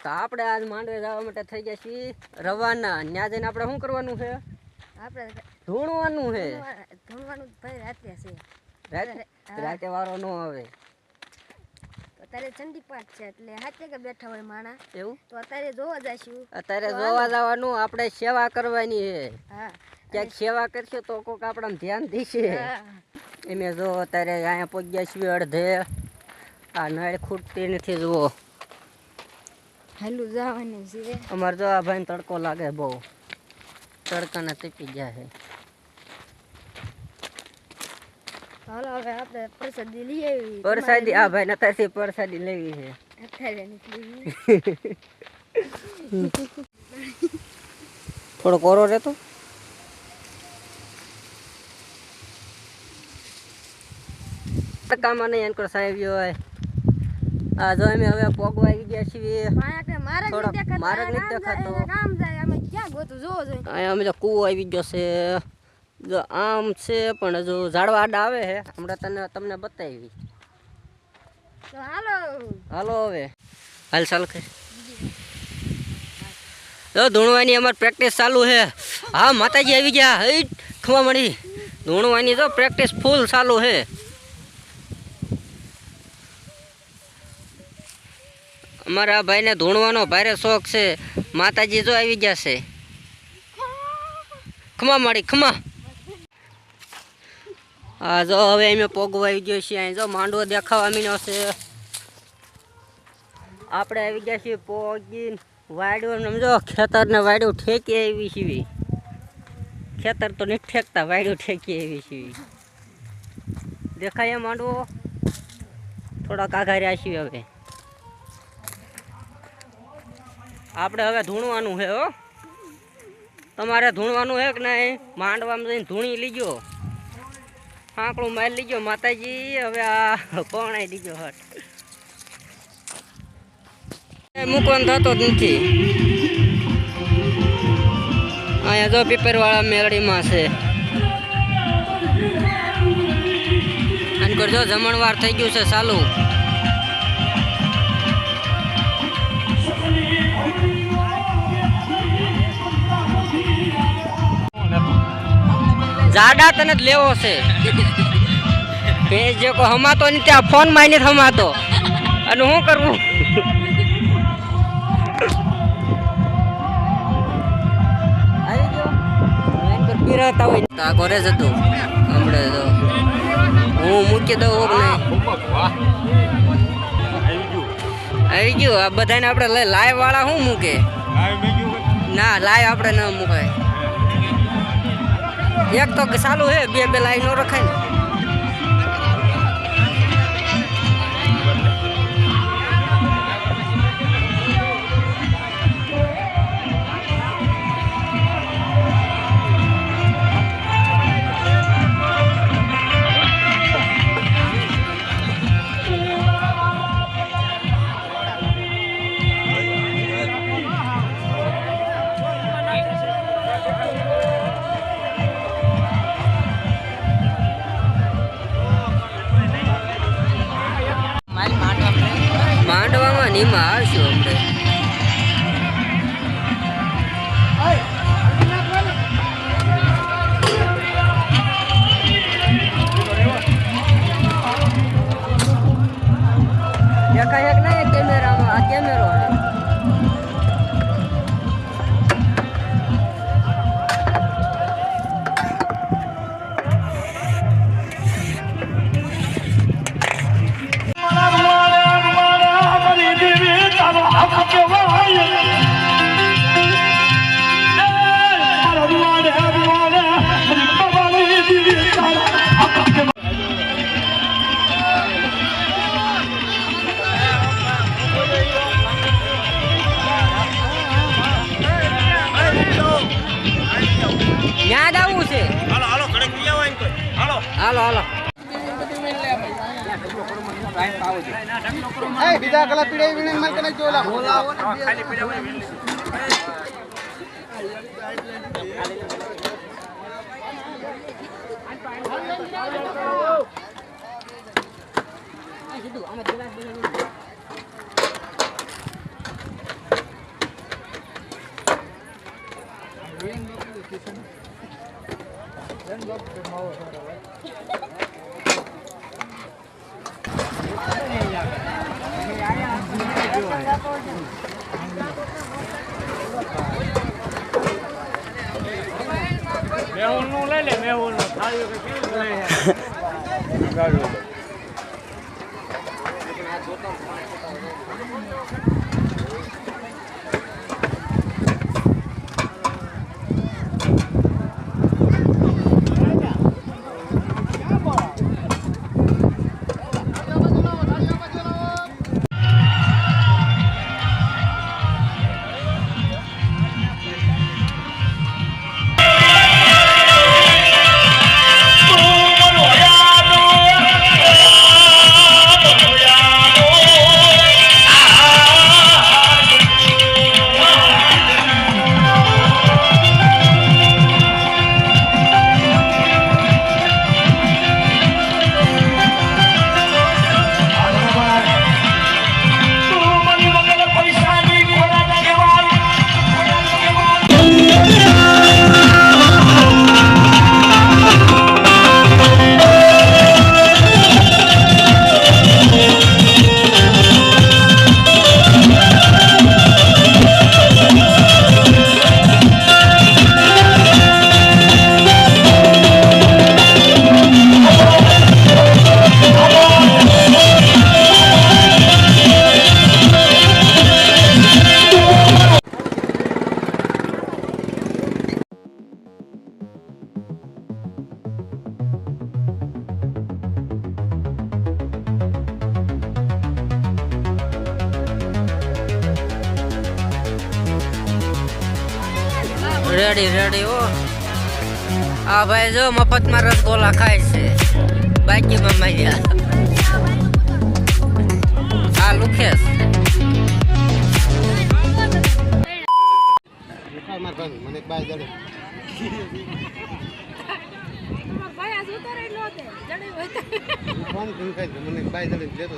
તો આપણે આજ માંડવે જવા માટે થઈ ગયા છીએ રવાના. ત્યાં જઈને આપણે શું કરવાનું છે? આપણે ધૂણવાનું છે. ધૂણવાનું ભાઈ રાતે છે. રાતે વારો ન આવે. અત્યારે ઠંડી પાટ છે એટલે હાથે કે બેઠા હોય માણા એવું તો અત્યારે જોવા જઈશું. અત્યારે જોવા જવાનું, આપણે સેવા કરવાની છે. હા, ક્યાંક સેવા કરશે તો કોઈક આપણા ધ્યાન દેશે. એમે જો અત્યારે અહીંયા પહોંચ્યા છીએ અડધે. આ નળ ખૂટતી નથી. જુઓ હાલું જવાનું છે. અમારે જો આ ભાઈને તડકો લાગે બહુ. તડકાને તપી ગયા છે. હાલો હવે આપણે પ્રસાદી લઈ આવી. પરસાદી આ ભાઈ અત્યારથી પરસાદી લેવી છે. અત્યારે નીકળી થોડો કોરો રહેતો. કામ નહીં એનકો સાહેબ હોય. આ જો અમે હવે પોગવા આવી ગયા છીએ. માર્ગ નથી દેખાતો. અહીંયા અમે જો કૂવો આવી ગયો છે. જો આમ છે પણ જો ઝાડવા આડા આવે છે. હમણાં તમને બતાવી. તો હાલો હાલો હવે હાલ ચાલ કે જો ધૂણવાની અમારી પ્રેક્ટિસ ચાલુ છે. હા માતાજી આવી ગયા. હઈ ખવા મળી. ધૂણવાની જો પ્રેક્ટિસ ફૂલ ચાલુ છે. અમારા ભાઈને ધૂણવાનો ભારે શોખ છે. માતાજી જો આવી ગયા છે. ખમા માડી ખમા. હા જો હવે અમે પોગવા આવી ગયો છીએ. અહીં જો માંડવો દેખાવા મીનો છે. આપણે આવી ગયા છીએ પોગીને વાડ્યું સમજો. ખેતરને વાડ્યું ઠેકી આવી છીએ. ખેતર તો નથી ઠેકતા, વાડ્યું ઠેકી આવી છીએ. દેખાય માંડવો થોડાક આઘાર્યા છીએ. હવે આપણે હવે ધૂણવાનું છે. હો તમારે ધૂણવાનું છે કે નહીં? માંડવામાં જઈને ધૂણી લીજો. આંકડું મારી લીજો માતાજી. હવે આ કોણાઈ દીજો હટ. મૂકવાનું થતો જ નથી. અહીંયા જો પીપરવાળા મેળડીમાં છે. અને કરજો જમણવાર થઈ ગયું છે ચાલુ. જાડા તને જ લેવો છે. ભેજ જે કો હમાતો નહીં ત્યાં ફોન માં નથી હમાતો. અને શું કરવું? આવી ગયો પીરાતા હોય તો આ ઘરે જ હતું. હમણાં તો હું મૂકી દઉં કે નહીં. આવી ગયું. આ બધાને આપણે લાઈવ વાળા શું મૂકે? ના લાઈવ આપણે ન મૂકાય. એક તો ચાલુ હે, બે લાઈન નો રખાય ને. માંડવામાં નીમાં આવશું આપણે. દેખાય કે નહીં કેમેરામાં? આ કેમેરો યાદ આવું છે. હાલો હાલો હાલો હાલો. બીજા કલા પીડે વીણે માર કને જોલા ખાલી પીડે મેહુલનું લઈ લે મેહુલનું થાળી કે કેવું લઈ રેડી રેડી હો આ ભાઈ જો મફતમાં રસગોલા ખાય છે બાકીમાં મજા આ લુખેશ મને બાય જડે ફોન કરી ખાઈ મને બાય જડે લેતો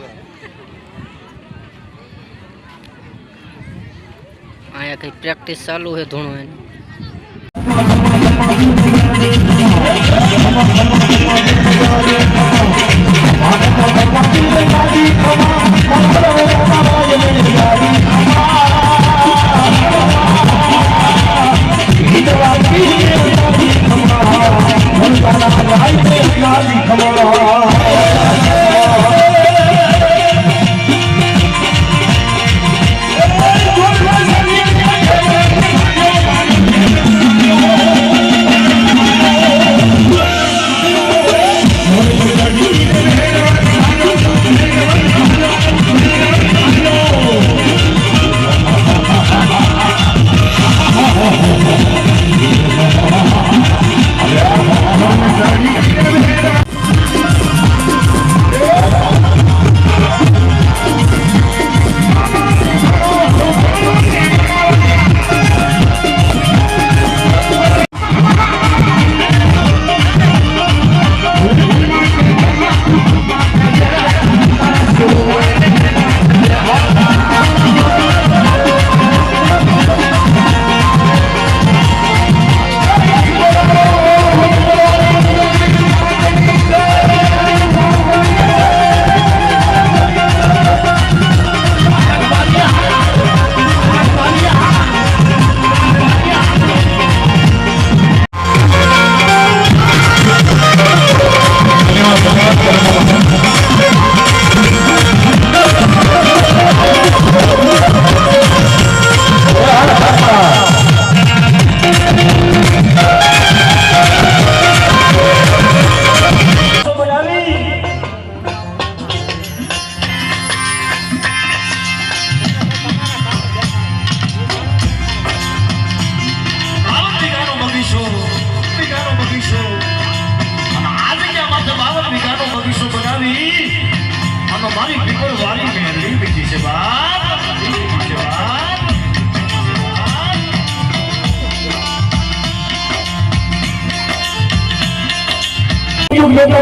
અહીંયા કઈ પ્રેક્ટિસ ચાલુ છે ધૂણો એની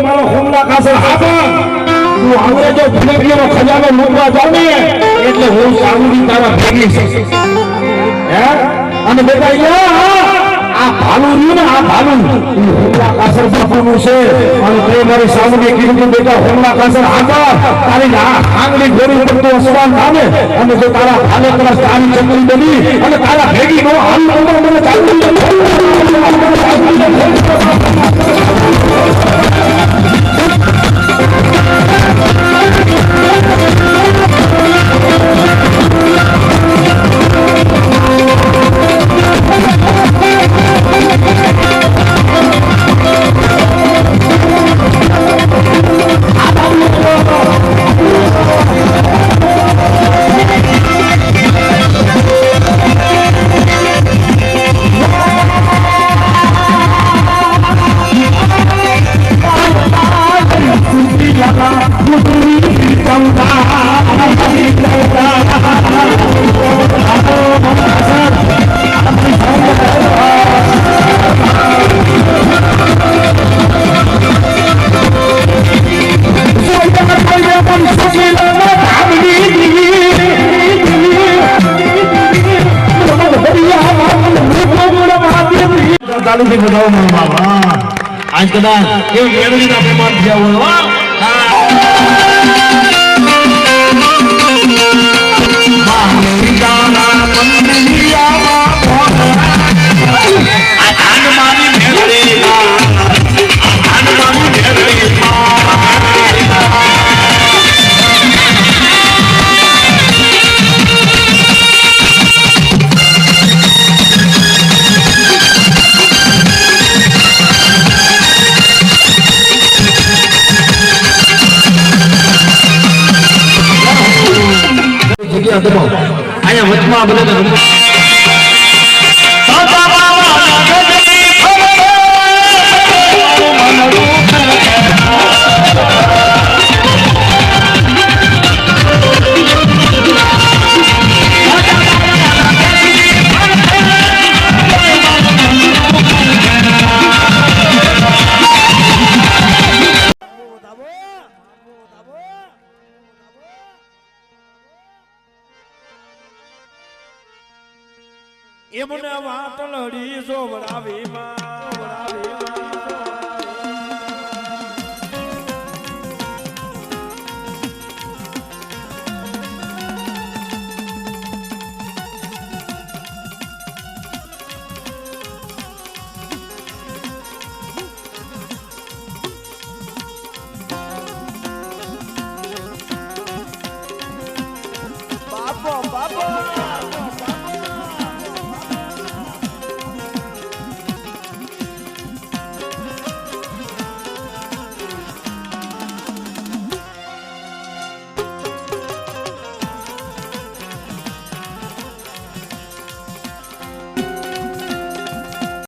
મારો હુમલા કાસે હાથા તું આવરે જો ધનેકીનો ખજાનો મૂકવા જાવ ને એટલે હું સાંગડી તારા ભેગી છે હે અને બેટા આ ભાલુ રહ્યું ને આ ભાલુ ઈ હોમલા કાસર બાપુનું છે અને તે મારી સામે કીધું બેટા હોમલા કાસર આગળ તારી આંગળી ગોરી ઉપર તો અસવાન નામે અને જો તારા ભાલે તરફ તારી ચંગલી બની અને તારા ભેગી નો હાલ નંબર મને ચાલુ તાલીથી બજાવો મારા બાબા આજ કદાચ કેવી મેળવીના મહેમાન થયા હોય અહીંયા વચમાં બધા એમને વાટલડી સોવડાવી માં